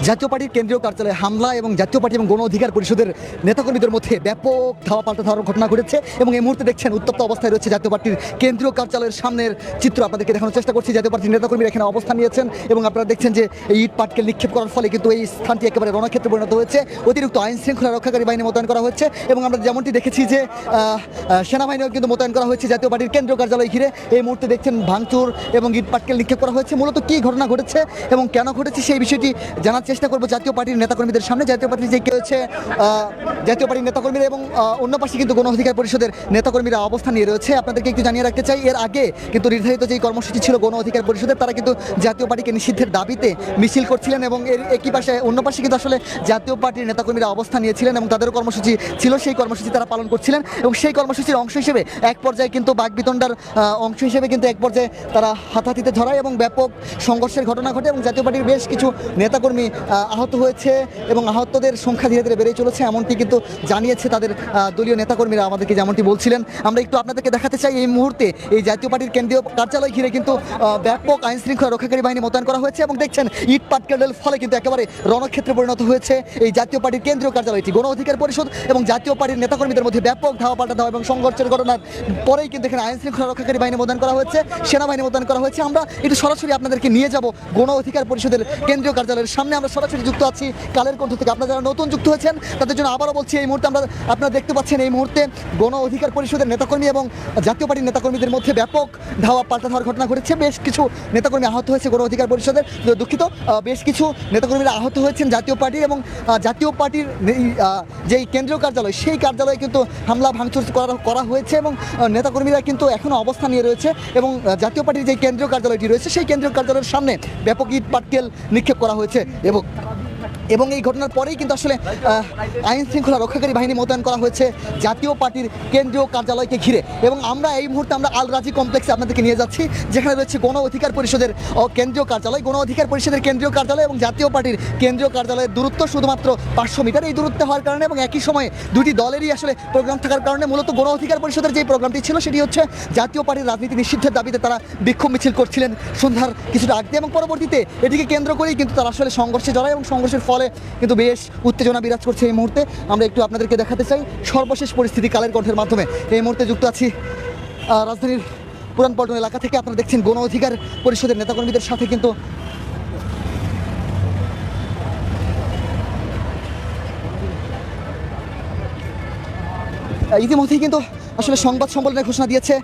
জাতীয় পার্টির কেন্দ্রীয় কার্যালয়ে হামলা এবং জাতীয় পার্টি এবং গণ অধিকার পরিষদের নেতাকর্মীদের মধ্যে ব্যাপক ধাওয়া পাল্টা ধাওয়ার ঘটনা ঘটেছে এবং এই মুহূর্তে দেখছেন উত্তপ্ত অবস্থায় রয়েছে জাতীয় পার্টির কেন্দ্রীয় কার্যালয়ের সামনের চিত্র আপনাদেরকে দেখানোর চেষ্টা করছি। জাতীয় পার্টির নেতাকর্মীরা এখানে অবস্থান নিয়েছেন এবং আপনারা দেখছেন যে এই ইট পাটকেল নিক্ষেপ করার ফলে কিন্তু এই স্থানটি একেবারে রণক্ষেত্রে পরিণত হয়েছে। অতিরিক্ত আইন শৃঙ্খলা রক্ষাকারী বাহিনী মোতায়েন করা হচ্ছে এবং আমরা যেমনটি দেখেছি যে সেনাবাহিনীও কিন্তু মোতায়েন করা হয়েছে জাতীয় পার্টির কেন্দ্রীয় কার্যালয় ঘিরে। এই মুহূর্তে দেখছেন ভাঙচুর এবং ইট পাটকেল নিক্ষেপ করা হয়েছে। মূলত কী ঘটনা ঘটেছে এবং কেন ঘটেছে সেই বিষয়টি জানার চেষ্টা করবো জাতীয় পার্টির নেতাকর্মীদের সামনে। জাতীয় পার্টির যে হচ্ছে জাতীয় পার্টির নেতাকর্মীরা এবং অন্য পাশে কিন্তু গণ অধিকার পরিষদের নেতাকর্মীরা অবস্থান নিয়ে রয়েছে। আপনাদেরকে একটু জানিয়ে রাখতে চাই, এর আগে কিন্তু নির্ধারিত যেই কর্মসূচি ছিল গণ অধিকার পরিষদের, তারা কিন্তু জাতীয় পার্টিকে নিষিদ্ধের দাবিতে মিছিল করছিলেন এবং এর একই পাশে অন্য পাশে কিন্তু আসলে জাতীয় পার্টির নেতাকর্মীরা অবস্থান নিয়েছিলেন এবং তাদেরও কর্মসূচি ছিল, সেই কর্মসূচি তারা পালন করছিলেন এবং সেই কর্মসূচির অংশ হিসেবে এক পর্যায়ে কিন্তু বাকবিতণ্ডার অংশ হিসেবে কিন্তু এক পর্যায়ে তারা হাতাহাতিতে ধরায় এবং ব্যাপক সংঘর্ষের ঘটনা ঘটে এবং জাতীয় পার্টির বেশ কিছু নেতাকর্মী আহত হয়েছে এবং আহতদের সংখ্যা ধীরে ধীরে বেড়ে চলেছে, এমনটি কিন্তু জানিয়েছে তাদের দলীয় নেতাকর্মীরা আমাদেরকে যেমনটি বলছিলেন। আমরা একটু আপনাদেরকে দেখাতে চাই এই মুহূর্তে এই জাতীয় পার্টির কেন্দ্রীয় কার্যালয় ঘিরে কিন্তু ব্যাপক আইন শৃঙ্খলা রক্ষাকারী বাহিনী মোতায়েন করা হয়েছে এবং দেখছেন ইট পাটকেলের ফলে কিন্তু একেবারে রণক্ষেত্রে পরিণত হয়েছে এই জাতীয় পার্টির কেন্দ্রীয় কার্যালয়টি। গণ অধিকার পরিষদ এবং জাতীয় পার্টির নেতাকর্মীদের মধ্যে ব্যাপক ধাওয়া পাল্টা ধাওয়া এবং সংঘর্ষের ঘটনার পরেই কিন্তু এখানে আইন শৃঙ্খলা রক্ষাকারী বাহিনী মোতায়েন করা হয়েছে, সেনাবাহিনী মোতায়েন করা হয়েছে। আমরা একটু সরাসরি আপনাদেরকে নিয়ে যাব গণ অধিকার পরিষদের কেন্দ্রীয় কার্যালয়ের সামনে। আমরা সরাসরি যুক্ত আছি কালের কণ্ঠ থেকে। আপনারা যারা নতুন যুক্ত হয়েছেন তাদের জন্য আবারও বলছি, এই মুহূর্তে আপনারা দেখতে পাচ্ছেন এই মুহূর্তে গণ অধিকার পরিষদের নেতাকর্মী এবং জাতীয় পার্টির নেতাকর্মীদের মধ্যে ব্যাপক ধাওয়া পাল্টা ধাওয়ার ঘটনা ঘটেছে। বেশ কিছু নেতাকর্মী আহত হয়েছে গণ অধিকার পরিষদের, দুঃখিত, বেশ কিছু নেতাকর্মীরা আহত হয়েছেন জাতীয় পার্টির এবং জাতীয় পার্টির যেই কেন্দ্রীয় কার্যালয় সেই কার্যালয়ে কিন্তু হামলা ভাঙচুর করা হয়েছে এবং নেতাকর্মীরা কিন্তু এখনও অবস্থান নিয়ে রয়েছে এবং জাতীয় পার্টির যে কেন্দ্রীয় কার্যালয়টি রয়েছে সেই কেন্দ্রীয় কার্যালয়ের সামনে ব্যাপক ইট পাটকেল নিক্ষেপ করা হয়েছে এবং এই ঘটনার পরেই কিন্তু আসলে আইন শৃঙ্খলা রক্ষাকারী বাহিনী মোতায়েন করা হয়েছে জাতীয় পার্টির কেন্দ্রীয় কার্যালয়কে ঘিরে। এবং আমরা এই মুহূর্তে আল রাজি কমপ্লেক্সে আপনাদেরকে নিয়ে যাচ্ছি, যেখানে রয়েছে গণ অধিকার পরিষদের কেন্দ্রীয় কার্যালয়। গণ অধিকার পরিষদের কেন্দ্রীয় কার্যালয় এবং জাতীয় পার্টির কেন্দ্রীয় কার্যালয়ের দূরত্ব শুধুমাত্র 500 মিটার। এই দূরত্ব হওয়ার কারণে এবং একই সময়ে দুটি দলেরই আসলে প্রোগ্রাম থাকার কারণে মূলত গণ অধিকার পরিষদের যে প্রোগ্রামটি ছিল সেটি হচ্ছে জাতীয় পার্টির রাজনীতি নিষিদ্ধের দাবিতে তারা বিক্ষোভ মিছিল করছিলেন সন্ধ্যার কিছুটা আগে এবং পরবর্তীতে এটিকে কেন্দ্র করেই কিন্তু তারা আসলে সংঘর্ষে জড়ায় এবং সংঘর্ষের ফলে কিন্তু বেশ উত্তেজনা বিরাজ করছে এই মুহূর্তে। আমরা একটু আপনাদেরকে দেখাতে চাই সর্বশেষ পরিস্থিতি কালের কণ্ঠের মাধ্যমে। এই মুহূর্তে যুক্ত আছি রাজধানীর পুরান পল্টন এলাকা থেকে। আপনারা দেখছেন গণ অধিকার পরিষদের নেতাকর্মীদের সাথে কিন্তু ইতিমধ্যেই কিন্তু আসলে সংবাদ সম্মেলনের ঘোষণা দিয়েছে।